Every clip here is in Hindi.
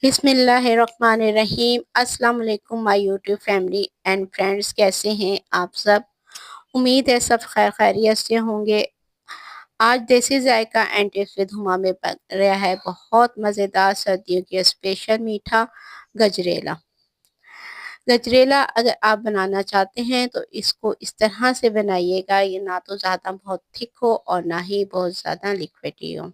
बिस्मिल्लाहिर्रहमानिर्रहीम। अस्सलाम वालेकुम my YouTube family and friends, कैसे हैं आप सब। उम्मीद है सब खैर खैरियत से होंगे। आज देसी जायका एंड टिप्स विद हुमा में बन रहा है बहुत मज़ेदार सर्दियों की स्पेशल मीठा गजरेला। गजरेला अगर आप बनाना चाहते हैं तो इसको इस तरह से बनाइएगा, ये ना तो ज़्यादा बहुत थिक हो और ना ही बहुत ज़्यादा लिक्विडी हो।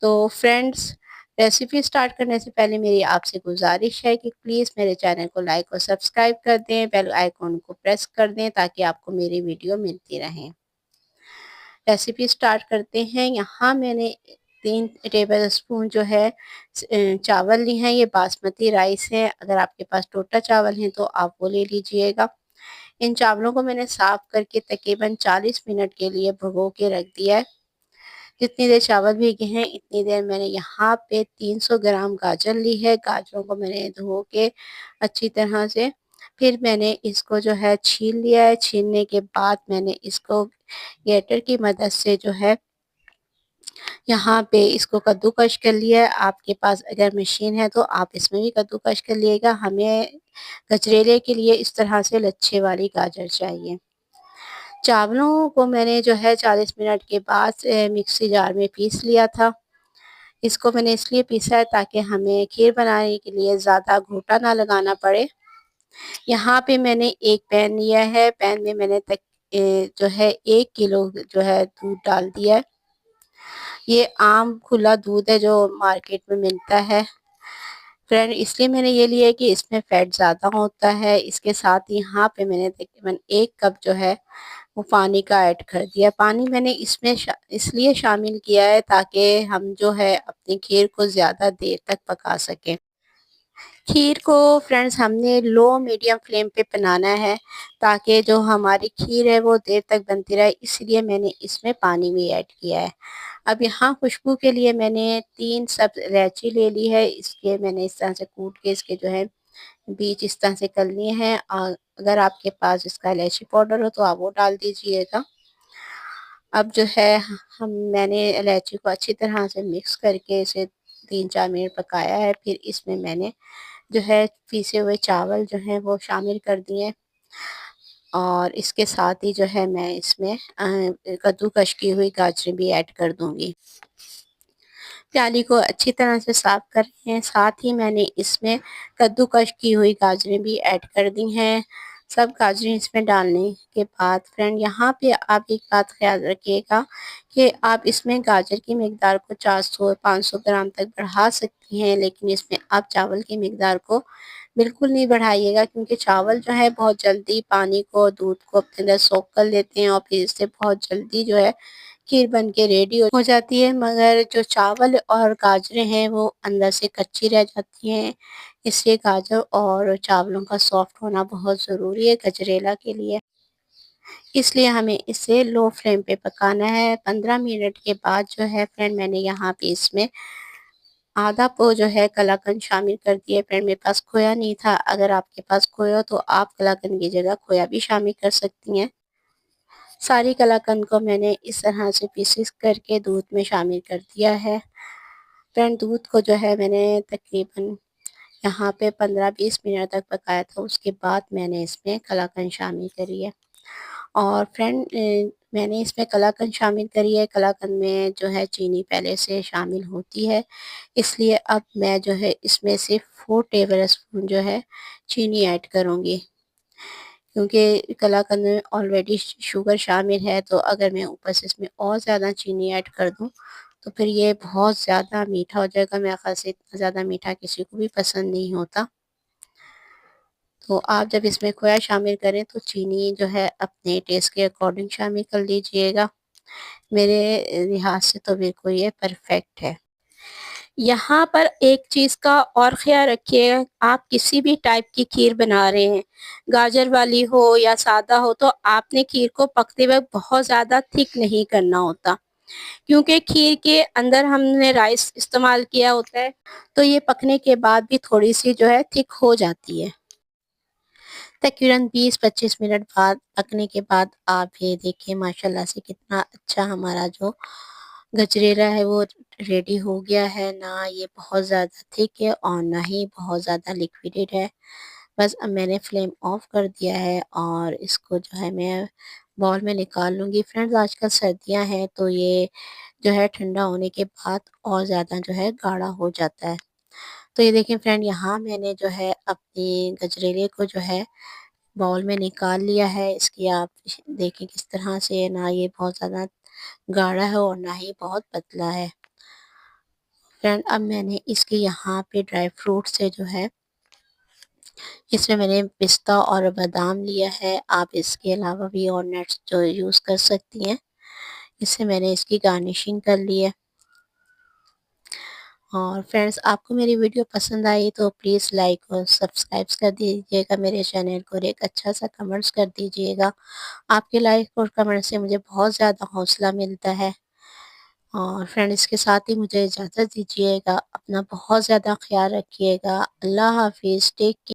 तो फ्रेंड्स, रेसिपी स्टार्ट करने से पहले मेरी आपसे गुजारिश है कि प्लीज़ मेरे चैनल को लाइक और सब्सक्राइब कर दें, बेल आइकॉन को प्रेस कर दें ताकि आपको मेरी वीडियो मिलती रहें। रेसिपी स्टार्ट करते हैं। यहाँ मैंने 3 टेबल स्पून जो है चावल लिए हैं। ये बासमती राइस है। अगर आपके पास टोटा चावल हैं तो आप वो ले लीजिएगा। इन चावलों को मैंने साफ करके तकरीबन 40 मिनट के लिए भिगो के रख दिया है। जितनी देर चावल भीगे हैं इतनी देर मैंने यहाँ पे 300 ग्राम गाजर ली है। गाजरों को मैंने धो के अच्छी तरह से फिर मैंने इसको जो है छील लिया है। छीलने के बाद मैंने इसको ग्रेटर की मदद से जो है यहाँ पे इसको कद्दूकश कर लिया है। आपके पास अगर मशीन है तो आप इसमें भी कद्दूकश कर लिएगा। हमें गजरेले के लिए इस तरह से लच्छे वाली गाजर चाहिए। चावलों को मैंने जो है 40 मिनट के बाद मिक्सी जार में पीस लिया था। इसको मैंने इसलिए पीसा है ताकि हमें खीर बनाने के लिए ज़्यादा घूटा ना लगाना पड़े। यहाँ पे मैंने एक पैन लिया है। पैन में मैंने जो है 1 किलो जो है दूध डाल दिया है। ये आम खुला दूध है जो मार्केट में मिलता है। फ्रेंड, इसलिए मैंने ये लिया है कि इसमें फैट ज़्यादा होता है। इसके साथ यहाँ पे मैंने तकरीबन 1 कप जो है वो पानी का ऐड कर दिया। पानी मैंने इसमें इसलिए शामिल किया है ताकि हम जो है अपनी खीर को ज़्यादा देर तक पका सकें। खीर को फ्रेंड्स हमने लो मीडियम फ्लेम पे बनाना है ताकि जो हमारी खीर है वो देर तक बनती रहे, इसलिए मैंने इसमें पानी भी ऐड किया है। अब यहाँ खुशबू के लिए मैंने 3 सब्ज़ इलायची ले ली है। इसके मैंने इस तरह से कूट के इसके जो है बीज इस तरह से कर लिए हैं। अगर आपके पास इसका इलायची पाउडर हो तो आप वो डाल दीजिएगा। अब जो है मैंने इलायची को अच्छी तरह से मिक्स करके इसे 3-4 मिनट पकाया है। फिर इसमें मैंने जो है पीसे हुए चावल जो हैं वो शामिल कर दिए और इसके साथ ही जो है मैं इसमें कद्दूकश की हुई गाजरें भी ऐड कर दूंगी। प्याली को अच्छी तरह से साफ कर रहे हैं। साथ ही मैंने इसमें कद्दूकश की हुई गाजरें भी ऐड कर दी हैं। सब गाजरें इसमें डालने के बाद फ्रेंड यहाँ पे आप एक बात ख्याल रखिएगा कि आप इसमें गाजर की मिकदार को 400-500 ग्राम तक बढ़ा सकती हैं, लेकिन इसमें आप चावल की मिकदार को बिल्कुल नहीं बढ़ाइएगा क्योंकि चावल जो है बहुत जल्दी पानी को दूध को अपने अंदर सोख कर लेते हैं और फिर इससे बहुत जल्दी जो है खीर बन के रेडी हो जाती है। मगर जो चावल और गाजरें हैं वो अंदर से कच्ची रह जाती हैं। इसलिए गाजर और चावलों का सॉफ्ट होना बहुत ज़रूरी है गजरेला के लिए। इसलिए हमें इसे लो फ्लेम पे पकाना है। 15 मिनट के बाद जो है फ्रेंड मैंने यहाँ पे इसमें आधा पो जो है कलाकंद शामिल कर दिए। फ्रेंड मेरे पास खोया नहीं था। अगर आपके पास खोया हो तो आप कलाकंद की जगह खोया भी शामिल कर सकती हैं। सारी कलाकंद को मैंने इस तरह से पीसेस करके दूध में शामिल कर दिया है। फ्रेंड, दूध को जो है मैंने तकरीबन यहाँ पे 15-20 मिनट तक पकाया था। उसके बाद मैंने इसमें कलाकंद शामिल करी है और फ्रेंड मैंने इसमें कलाकंद शामिल करी है। कलाकंद में जो है चीनी पहले से शामिल होती है, इसलिए अब मैं जो है इसमें सिर्फ 4 टेबल स्पून जो है चीनी ऐड करूँगी क्योंकि कलाकंद में ऑलरेडी शुगर शामिल है। तो अगर मैं ऊपर से इसमें और ज़्यादा चीनी ऐड कर दूँ तो फिर ये बहुत ज़्यादा मीठा हो जाएगा। मेरे ख़्याल से इतना ज़्यादा मीठा किसी को भी पसंद नहीं होता। तो आप जब इसमें खोया शामिल करें तो चीनी जो है अपने टेस्ट के अकॉर्डिंग शामिल कर लीजिएगा। मेरे लिहाज से तो बिल्कुल ये परफेक्ट है। यहाँ पर एक चीज़ का और ख्याल रखिएगा, आप किसी भी टाइप की खीर बना रहे हैं, गाजर वाली हो या सादा हो, तो आपने खीर को पकते वक्त बहुत ज़्यादा थिक नहीं करना होता क्योंकि खीर के अंदर हमने राइस इस्तेमाल किया होता है तो ये पकने के बाद भी थोड़ी सी जो है थिक हो जाती है। तकरीबन 20-25 मिनट बाद पकने के बाद आप ये देखिए माशाल्लाह से कितना अच्छा हमारा जो गजरेला है वो रेडी हो गया है, ना ये बहुत ज़्यादा थिक है और ना ही बहुत ज़्यादा लिक्विडेड है। बस अब मैंने फ्लेम ऑफ कर दिया है और इसको जो है मैं बाउल में निकाल लूँगी। फ्रेंड्स आजकल सर्दियाँ हैं तो ये जो है ठंडा होने के बाद और ज़्यादा जो है गाढ़ा हो जाता है। तो ये देखिए फ्रेंड, यहाँ मैंने जो है अपनी गजरेले को जो है बाउल में निकाल लिया है। इसकी आप देखिए किस तरह से, ना ये बहुत ज़्यादा गाढ़ा है और ना ही बहुत पतला है। फ्रेंड अब मैंने इसके यहाँ पे ड्राई फ्रूट से जो है, इसमें मैंने पिस्ता और बादाम लिया है। आप इसके अलावा भी और नट्स जो यूज़ कर सकती हैं। इससे मैंने इसकी गार्निशिंग कर ली है। और फ्रेंड्स आपको मेरी वीडियो पसंद आई तो प्लीज़ लाइक और सब्सक्राइब कर दीजिएगा मेरे चैनल को, और एक अच्छा सा कमेंट्स कर दीजिएगा। आपके लाइक और कमेंट से मुझे बहुत ज़्यादा हौसला मिलता है। और फ्रेंड इसके साथ ही मुझे इजाज़त दीजिएगा। अपना बहुत ज़्यादा ख़्याल रखिएगा। अल्लाह हाफ़िज़। Take care.